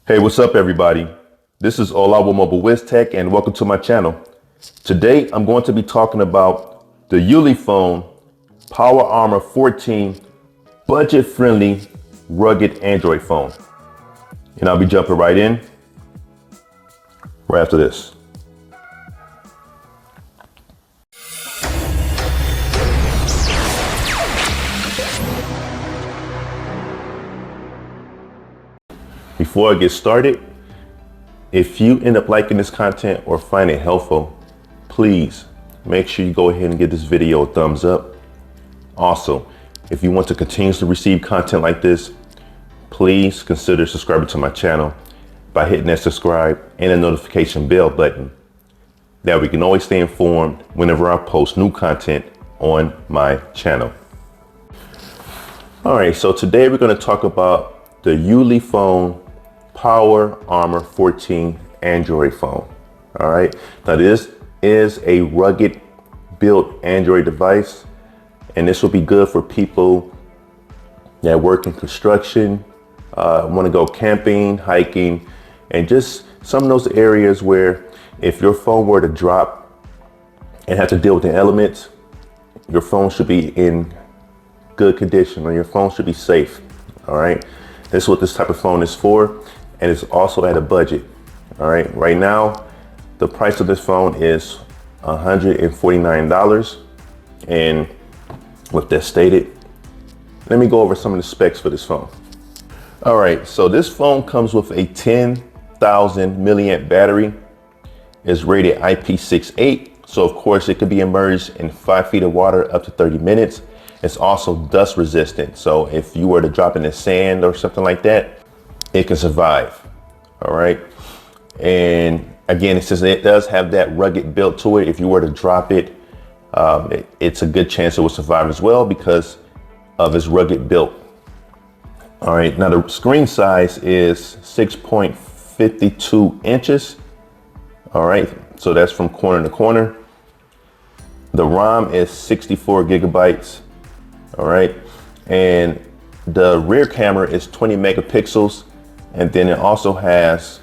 Hey, what's up everybody? This is Olavo Mobile WizTech and welcome to my channel. Today I'm going to be talking about the Ulefone Power Armor 14 budget-friendly rugged Android phone. And I'll be jumping right in right after this. Before I get started, if you end up liking this content or find it helpful, please make sure you go ahead and give this video a thumbs up. Also, if you want to continue to receive content like this, please consider subscribing to my channel by hitting that subscribe and the notification bell button. That way we can always stay informed whenever I post new content on my channel. All right, so today we're going to talk about the Ulefone Power Armor 14 Android phone. All right, now this is a rugged built Android device, and this will be good for people that work in construction, want to go camping, hiking, and just some of those areas where if your phone were to drop and have to deal with the elements, your phone should be in good condition, or your phone should be safe. All right, this is what this type of phone is for, and it's also at a budget. All right, right now the price of this phone is $149, and with that stated, let me go over some of the specs for this phone. All right, so this phone comes with a 10,000 milliamp battery. It's rated IP68, so of course it could be immersed in 5 feet of water up to 30 minutes. It's also dust resistant, so if you were to drop in the sand or something like that, it can survive. All right, and again, it says it does have that rugged build to it. If you were to drop it, it's a good chance it will survive as well because of its rugged build. All right, now the screen size is 6.52 inches. All right, so that's from corner to corner. The ROM is 64 gigabytes. All right, and the rear camera is 20 megapixels, and then it also has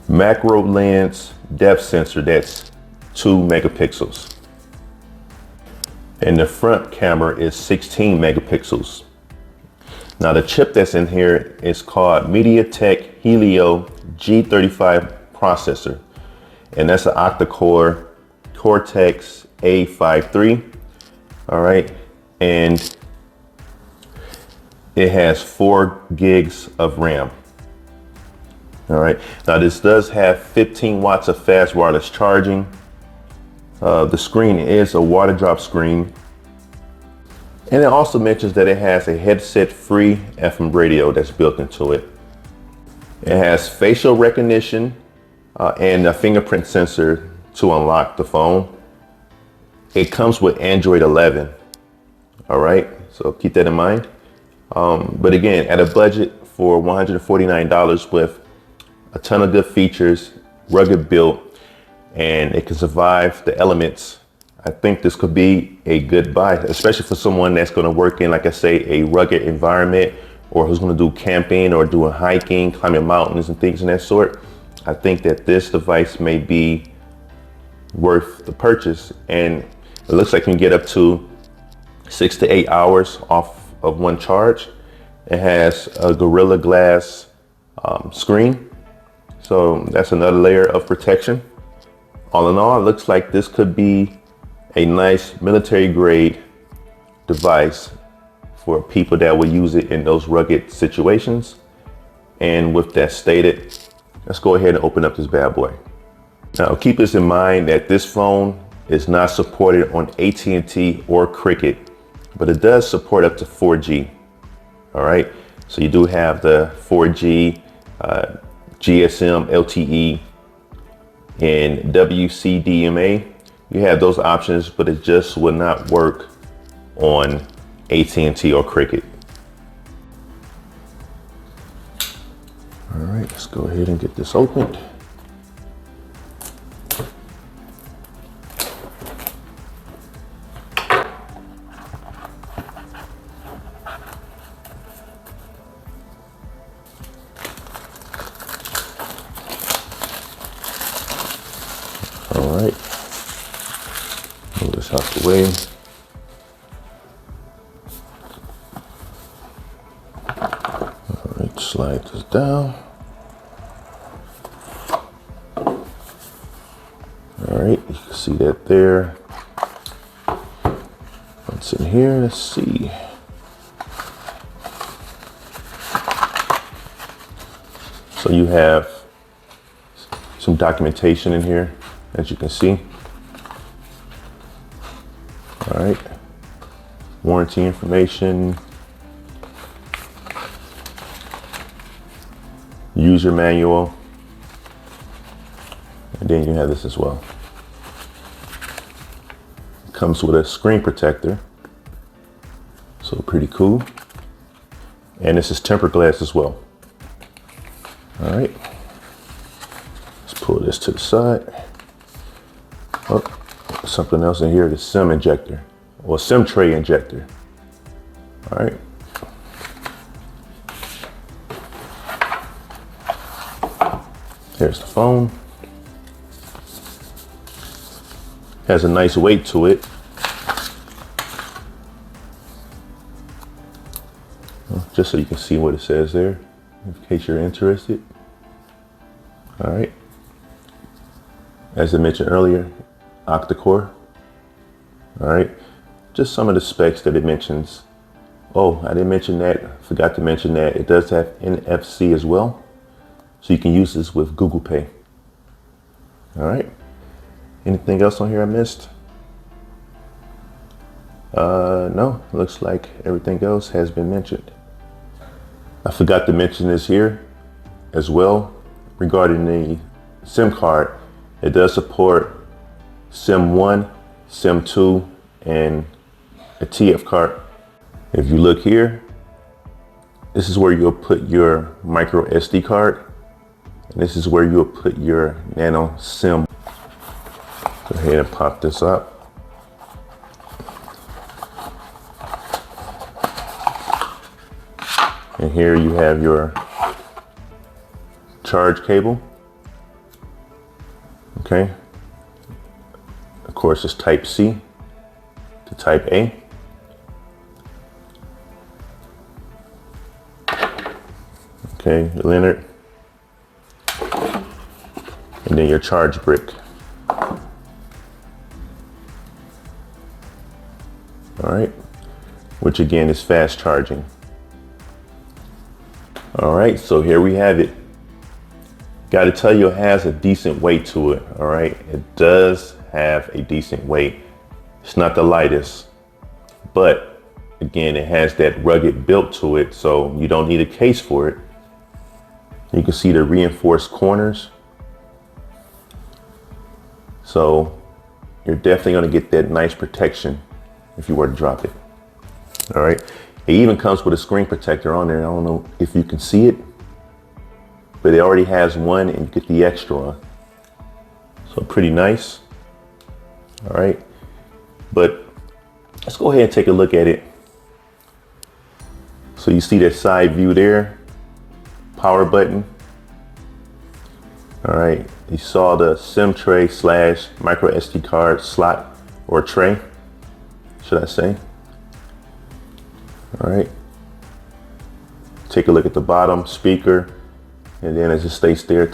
macro lens depth sensor that's 2 megapixels. And the front camera is 16 megapixels. Now the chip that's in here is called MediaTek Helio G35 processor, and that's an octa-core Cortex A53. All right, and it has 4 gigs of RAM. All right, now this does have 15 watts of fast wireless charging. The screen is a water drop screen. And it also mentions that it has a headset-free FM radio that's built into it. It has facial recognition and a fingerprint sensor to unlock the phone. It comes with Android 11. All right, so keep that in mind. But again, at a budget for $149 with a ton of good features, rugged build, and it can survive the elements, I think this could be a good buy, especially for someone that's going to work in, like I say, a rugged environment, or who's going to do camping or doing hiking, climbing mountains and things of that sort. I think that this device may be worth the purchase, and it looks like you can get up to 6 to 8 hours off of one charge. It has a Gorilla Glass screen, so that's another layer of protection. All in all, it looks like this could be a nice military grade device for people that will use it in those rugged situations. And with that stated, let's go ahead and open up this bad boy. Now keep this in mind that this phone is not supported on AT&T or Cricket, but it does support up to 4G. All right, so you do have the 4G, GSM, LTE, and WCDMA. You have those options, but it just will not work on AT&T or Cricket. All right, let's go ahead and get this opened. this out the way. All right, slide this down. All right, you can see that there. What's in here? Let's see. So you have some documentation in here, as you can see. All right, warranty information, user manual, and then you have this as well. It comes with a screen protector, so pretty cool. And this is tempered glass as well. All right, let's pull this to the side. Oh, something else in here, the SIM injector or SIM tray injector. All right. Here's the phone. Has a nice weight to it. Just so you can see what it says there, in case you're interested. All right. As I mentioned earlier, octa-core. All right. Just some of the specs that it mentions. Oh, I didn't mention that. Forgot to mention that it does have NFC as well. So you can use this with Google Pay. All right. Anything else on here I missed? No, looks like everything else has been mentioned. I forgot to mention this here as well regarding the SIM card. It does support SIM 1, SIM 2, and a TF card. If you look here, this is where you'll put your micro SD card. And this is where you'll put your nano SIM. Go ahead and pop this up. And here you have your charge cable. Okay. Of course, it's Type C to Type A. Okay, your lanyard. And then your charge brick. All right, which again is fast charging. All right, so here we have it. Got to tell you, it has a decent weight to it. All right, it does have a decent weight. It's not the lightest, but again, it has that rugged built to it, so you don't need a case for it. You can see the reinforced corners. So you're definitely going to get that nice protection if you were to drop it. All right. It even comes with a screen protector on there. I don't know if you can see it, but it already has one and you get the extra on. So pretty nice. All right. But let's go ahead and take a look at it. So you see that side view there, power button. All right. You saw the SIM tray / micro SD card slot or tray, should I say. All right. Take a look at the bottom speaker, and then as it states there,